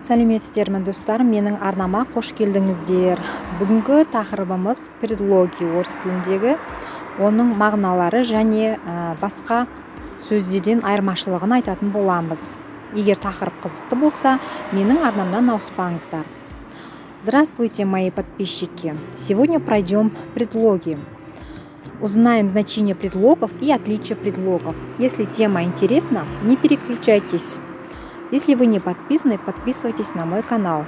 Сәлеметсіздер ме достар, менің арнама қош келдіңіздер. Бүгінгі тақырыбымыз предлоги орыс тіліндегі, оның мағыналары және басқа сөздерден айырмашылығын айтатын боламыз. Егер тақырып қызықты болса, менің арнамдан ауыспаңыздар. Здравствуйте, мои подписчики! Сегодня пройдем предлоги. Узнаем значение предлогов и отличия предлогов. Если тема интересна, не переключайтесь. Если вы не подписаны, подписывайтесь на мой канал.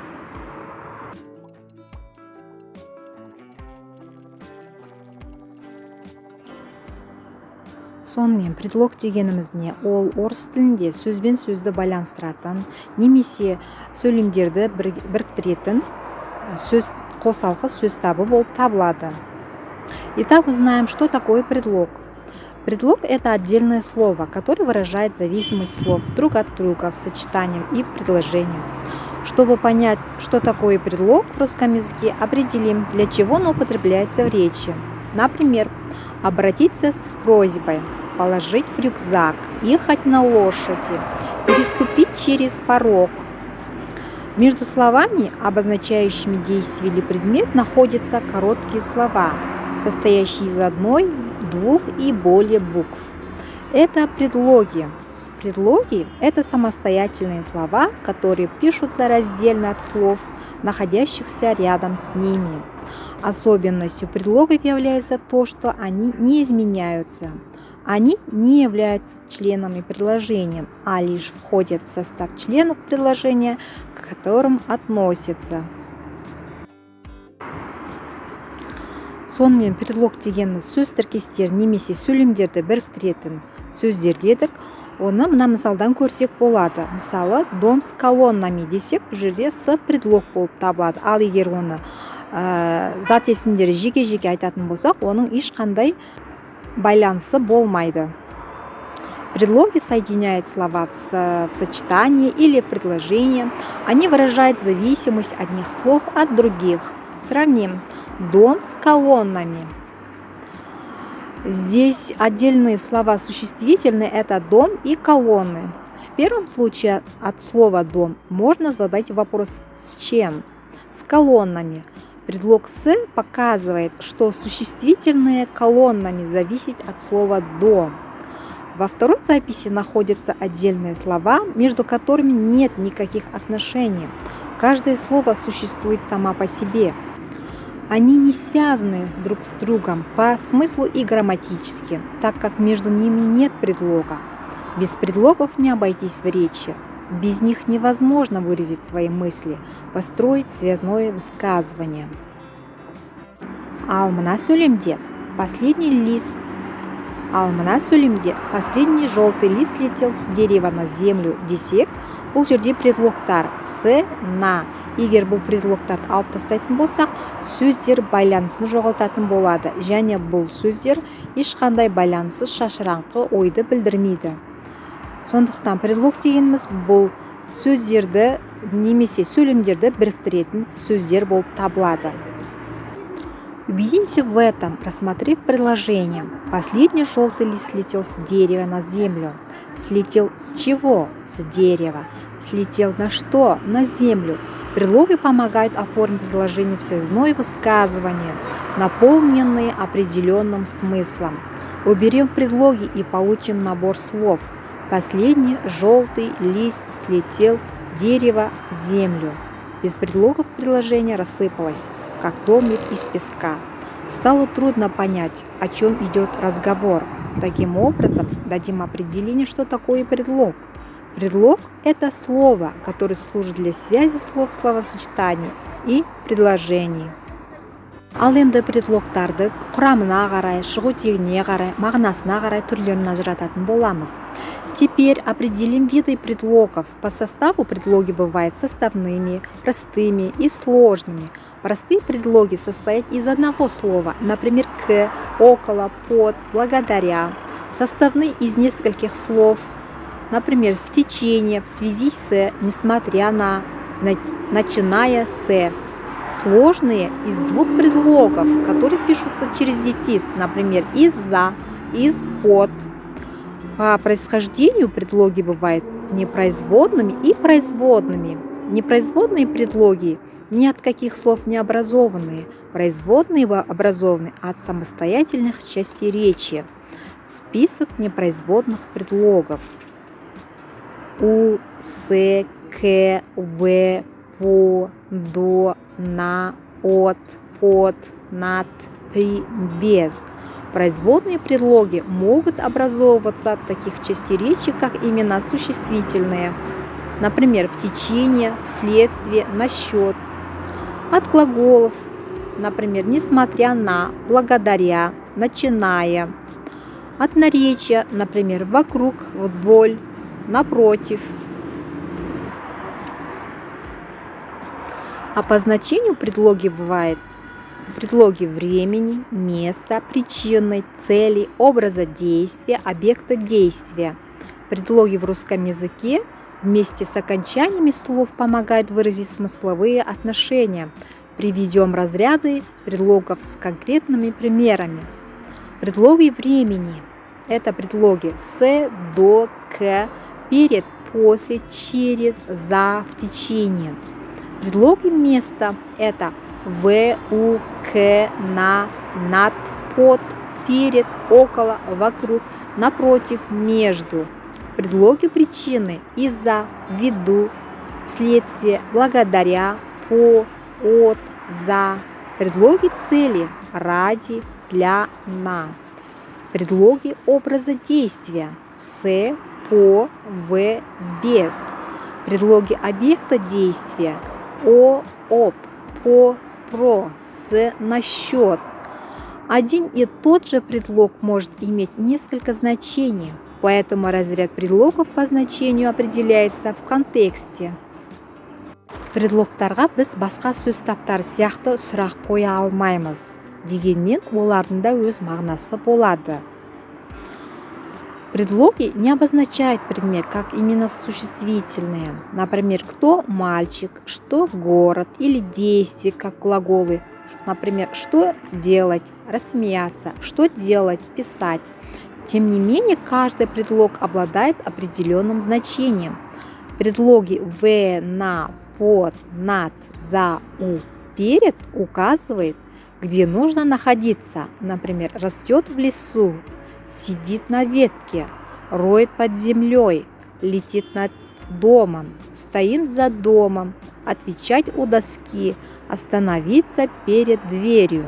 Сонымен предлог дегеніміз не? Ол орыс тілінде сөзбен сөзді байланыстыратын, немесе сөйлемдерді біріктіретін сөз қосалқы сөз табы болып табылады. Итак, узнаем, что такое предлог. Предлог – это отдельное слово, которое выражает зависимость слов друг от друга в сочетании и предложении. Чтобы понять, что такое предлог в русском языке, определим, для чего он употребляется в речи. Например, обратиться с просьбой, положить в рюкзак, ехать на лошади, переступить через порог. Между словами, обозначающими действие или предмет, находятся короткие слова, состоящие из одной, двух и более букв. Это предлоги. Предлоги – это самостоятельные слова, которые пишутся раздельно от слов, находящихся рядом с ними. Особенностью предлогов является то, что они не изменяются. Они не являются членами предложения, а лишь входят в состав членов предложения, к которым относятся. Сонымен предлог дегеніміз сөз тіркестер немесе сөйлемдерді біріктіретін сөздер дедік. Оны мына мысалдан көрсек болады. Мысалы, дом с колоннами десек, бұл жерде с предлог болып табылады. Ал егер оны зат есімдері жеке-жеке айтатын болсақ, оның ешқандай байланысы болмайды. Предлоги соединяют слова в сочетании или предложении. Они выражают зависимость одних слов от других. Сравним. Дом с колоннами. Здесь отдельные слова существительные – это дом и колонны. В первом случае от слова «дом» можно задать вопрос «с чем?». С колоннами. Предлог «с» показывает, что существительные колоннами зависит от слова «дом». Во второй записи находятся отдельные слова, между которыми нет никаких отношений. Каждое слово существует само по себе. Они не связаны друг с другом по смыслу и грамматически, так как между ними нет предлога. Без предлогов не обойтись в речи. Без них невозможно выразить свои мысли, построить связное высказывание. Алмына сөйлемде последний желтый лист летел с дерева на землю десек, бұл жерде предлогтар с, на. Егер бұл предлогтарды алып тастайтын болсақ, сөздер байланысын жоғалтатын болады, және бұл сөздер ешқандай байланыссыз шашыраңқы ойды білдірмейді. Сондықтан предлог дегеніміз бұл сөздерді немесе сөйлемдерді біріктіретін сөздер болып табылады. Убедимся в этом, рассмотрев предложение. Последний желтый лист слетел с дерева на землю. Слетел с чего? С дерева. Слетел на что? На землю. Предлоги помогают оформить предложение в связное высказывание, наполненные определенным смыслом. Уберем предлоги и получим набор слов. Последний желтый лист слетел дерево в землю. Без предлогов предложение рассыпалось, как домик из песка. Стало трудно понять, о чем идет разговор. Таким образом, дадим определение, что такое предлог. Предлог – это слово, которое служит для связи слов в словосочетании и предложений. Ал енді предлогтарды құрамына қарай, шығу тегіне қарай, мағынасына қарай түрлерін ажырататын боламыз. Теперь определим виды предлогов. По составу предлоги бывают составными, простыми и сложными. Простые предлоги состоят из одного слова, например, к, около, под, благодаря. Составные из нескольких слов, например, в течение, в связи с, несмотря на, начиная с. Сложные из двух предлогов, которые пишутся через дефис, например, из-за, из-под. По происхождению предлоги бывают непроизводными и производными. Непроизводные предлоги ни от каких слов не образованные, производные образованы от самостоятельных частей речи. Список непроизводных предлогов. У, с, к, в, по, до, на, от, под, над, при, без. Производные предлоги могут образовываться от таких частей речи, как имена существительные. Например, в течение, вследствие, насчет. От глаголов. Например, несмотря на, благодаря, начиная. От наречия, например, вокруг, вдоль, напротив. А по значению предлоги бывают предлоги времени, места, причины, цели, образа действия, объекта действия. Предлоги в русском языке вместе с окончаниями слов помогают выразить смысловые отношения. Приведем разряды предлогов с конкретными примерами. Предлоги времени – это предлоги с, до, к, перед, после, через, за, в течение. Предлоги места – это в, у, к, на, над, под, перед, около, вокруг, напротив, между. Предлоги причины – из-за, ввиду, вследствие, благодаря, по, от, за. Предлоги цели – ради, для, на. Предлоги образа действия – с, по, в, без. Предлоги объекта действия – о, об, по, про, с, насчет. Один и тот же предлог может иметь несколько значений, поэтому разряд предлогов по значению определяется в контексте. Предлогтарға біз басқа сөз таптары сияқты сұрақ қоя алмаймыз. Дегенмен олардың да өз мағынасы болады. Предлоги не обозначают предмет, как именно существительные. Например, кто мальчик, что город, или действие, как глаголы. Например, что сделать, рассмеяться, что делать, писать. Тем не менее, каждый предлог обладает определенным значением. Предлоги в, на, под, над, за, у, перед указывают, где нужно находиться. Например, растет в лесу, сидит на ветке, роет под землей, летит над домом, стоим за домом, отвечать у доски, остановиться перед дверью.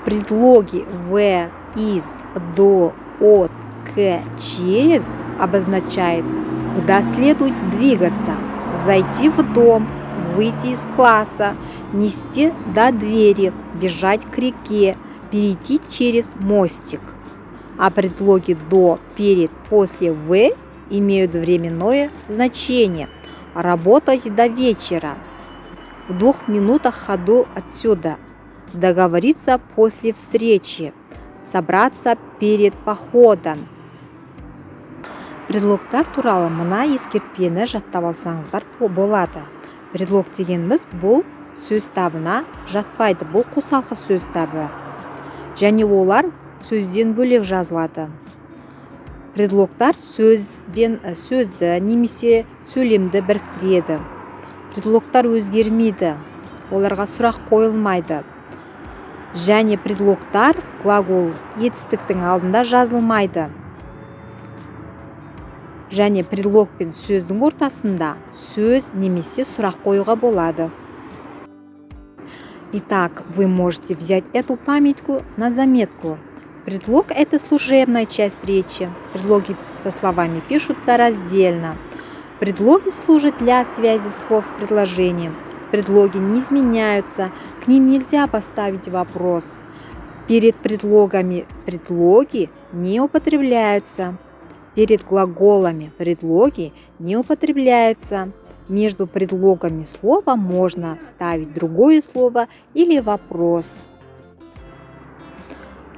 Предлоги в, из, до, от, к, через обозначают, куда следует двигаться, зайти в дом, выйти из класса, нести до двери, бежать к реке, перейти через мостик. А предлоги до, перед, после, в имеют временное значение. Работать до вечера. В 2 минутах ходу отсюда. Договориться после встречи. Собраться перед походом. Предлогтар туралы мына ескертпені жаттап алсаңыздар болады. Предлог дегеніміз бұл сөз табына жатпайды. Бұл қосалқы сөз табы. Және олар сөзден бөлек жазылады. Предлогтар сөзді немесе сөйлемді біріктіреді. Предлогтар өзгермейді. Оларға сұрақ қойылмайды. Және предлогтар глагол етістіктің алдында жазылмайды. Және предлог пен сөздің ортасында сөз немесе сұрақ қоюға болады. Итак, вы можете взять эту памятку на заметку. Предлог – это служебная часть речи. Предлоги со словами пишутся раздельно. Предлоги служат для связи слов с предложением. Предлоги не изменяются, к ним нельзя поставить вопрос. Перед предлогами предлоги не употребляются. Перед глаголами предлоги не употребляются. Между предлогами слова можно вставить другое слово или вопрос.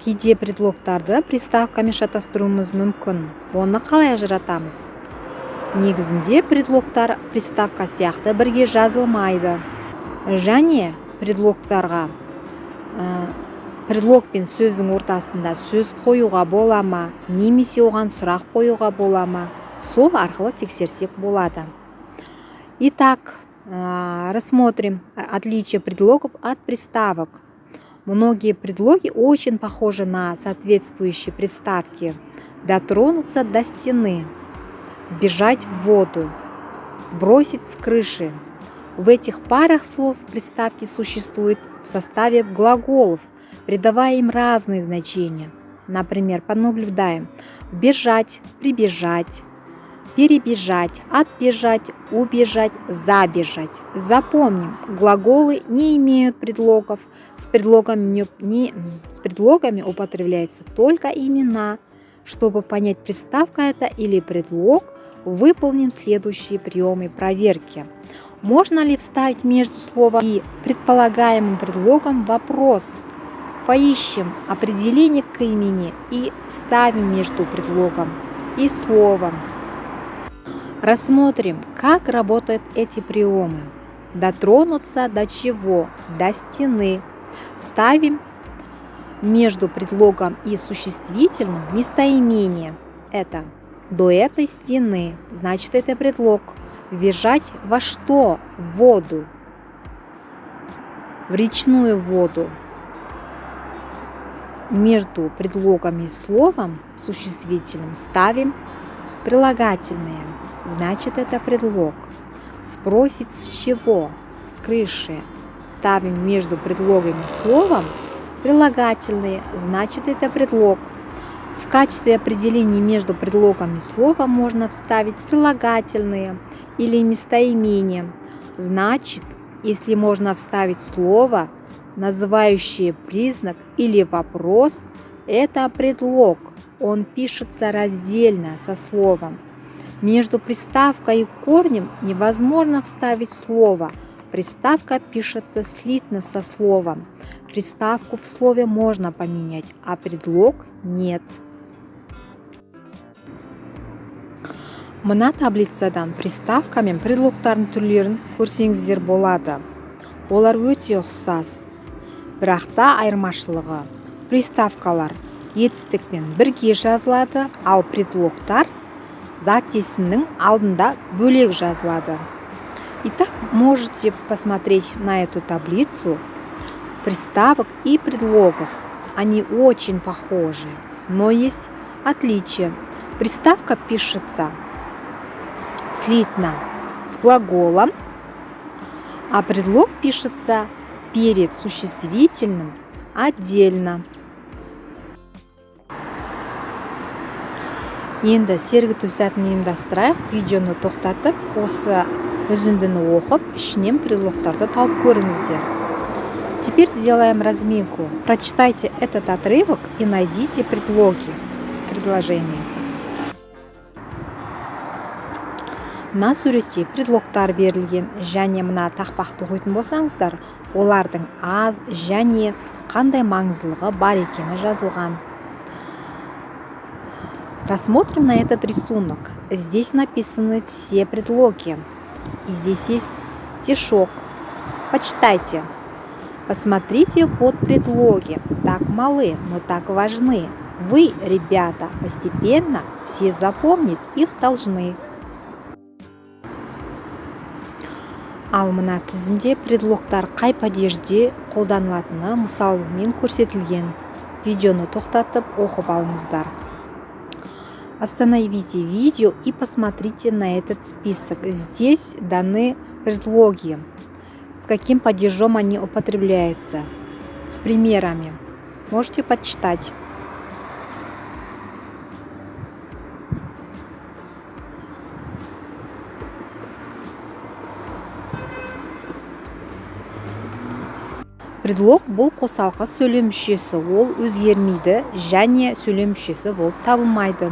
Кейде предлогтарды приставкамен шатастыруымыз мүмкін. Оны қалай ажыратамыз? Негізінде предлогтар приставка сияқты бірге жазылмайды. Және предлогтарға предлог пен сөздің ортасында сөз қоюға бола ма, немесе оған сұрақ қоюға бола ма, сол арқылы тексерсек болады. Итак, рассмотрим отличие предлогов от приставок. Многие предлоги очень похожи на соответствующие приставки. Дотронуться до стены, бежать в воду, сбросить с крыши. В этих парах слов приставки существуют в составе глаголов, придавая им разные значения. Например, понаблюдаем: бежать, прибежать, перебежать, отбежать, убежать, забежать. Запомним, глаголы не имеют предлогов. С предлогами употребляются только имена. Чтобы понять, приставка это или предлог, выполним следующие приемы проверки. Можно ли вставить между словом и предполагаемым предлогом вопрос? Поищем определение к имени и вставим между предлогом и словом. Рассмотрим, как работают эти приемы. Дотронуться до чего? До стены. Ставим между предлогом и существительным местоимение. Это до этой стены, значит это предлог. Бежать во что? В воду. В речную воду. Между предлогом и словом существительным ставим прилагательные. Значит это предлог. Спросить с чего? С крыши. Ставим между предлогом и словом прилагательные. Значит это предлог. В качестве определения между предлогом и словом можно вставить прилагательные или местоимение. Значит, если можно вставить слово, называющее признак или вопрос, это предлог. Он пишется раздельно со словом. Между приставкой и корнем невозможно вставить слово. Приставка пишется слитно со словом. Приставку в слове можно поменять, а предлог нет. Мына таблицадан приставкамен предлогтардың түрлерін көрсеңіздер болады. Олар өте ұқсас. Бірақ та айырмашылығы: приставкалар етістікпен бірге жазылады, ал предлогтар зат есімнің алдында бөлек жазылады. Итак, можете посмотреть на эту таблицу приставок и предлогов. Они очень похожи, но есть отличия. Приставка пишется слитно с глаголом, а предлог пишется перед существительным отдельно. Енді сергіту сәтін ұйымдастырайық. Видеоны тоқтатып, осы үзіндіні оқып, ішінен предлогтарды тауып көріңіздер. Теперь сделаем разминку. Прочитайте этот отрывок и найдите предлоги предложения. Мына суретте предлогтар берілген, және мына тақпақты оқитын болсаңыздар, олардың аз және қандай маңыздылығы бар екені жазылған. Рассмотрим на этот рисунок. Здесь написаны все предлоги. И здесь есть стишок. Почитайте. Посмотрите под предлоги. Так малы, но так важны. Вы, ребята, постепенно все запомнить их должны. Ал мына тізімде предлогтар қай падежде қолданылатыны мысалмен көрсетілген. Видеоны тоқтатып оқып алыңыздар. Остановите видео и посмотрите на этот список. Здесь даны предлоги, с каким падежом они употребляются, с примерами. Можете почитать. Предлог бұл қосалқы сөйлем мүшесі, ол өзгермейді және сөйлем мүшесі болып табылмайды.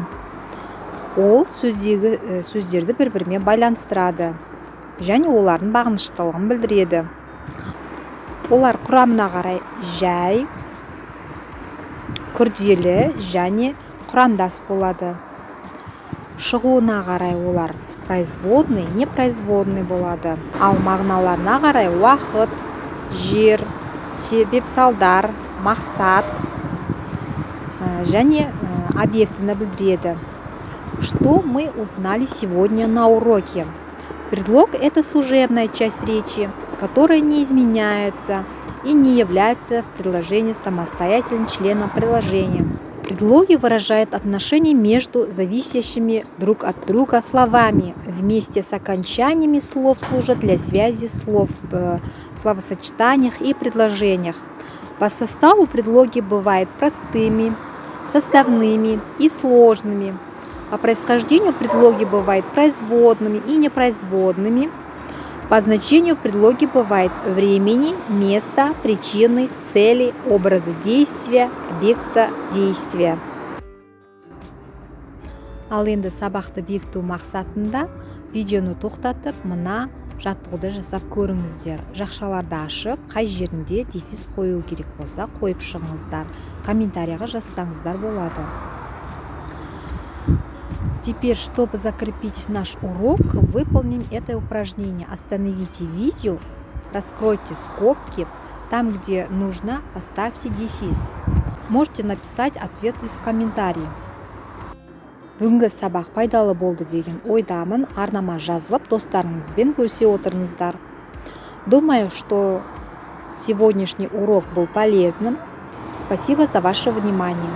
Ол сөздерді бір-бірімен байланыстырады және олардың бағыныштылығын білдіреді. Олар құрамына қарай жай, күрделі және құрамдас болады. Шығуына қарай олар производный, непроизводный болады. Ал мағыналарына қарай уақыт, жер, себеп салдар, мақсат және объектіні білдіреді. Что мы узнали сегодня на уроке? Предлог – это служебная часть речи, которая не изменяется и не является в предложении самостоятельным членом предложения. Предлоги выражают отношения между зависящими друг от друга словами. Вместе с окончаниями слов служат для связи слов в словосочетаниях и предложениях. По составу предлоги бывают простыми, составными и сложными. По происхождению предлоги бывают производными и непроизводными. По значению предлоги бывают времени, места, причины, цели, образа действия, объекта действия. Ал енді сабақты бекіту мақсатында видеоны тоқтатып, мына жаттығуды жасап көріңіздер. Жақшаларды ашып, қай жерінде дефис қою керек болса қойып шығыңыздар. Комментарийға жазсаңыздар болады. Теперь, чтобы закрепить наш урок, выполним это упражнение. Остановите видео, раскройте скобки. Там, где нужно, поставьте дефис. Можете написать ответы в комментарии. Бүгінгі сабақ пайдалы болды деген ойдамын. Арнама жазылып, достарыңызбен бөлісе отырыңыздар. Думаю, что сегодняшний урок был полезным. Спасибо за ваше внимание.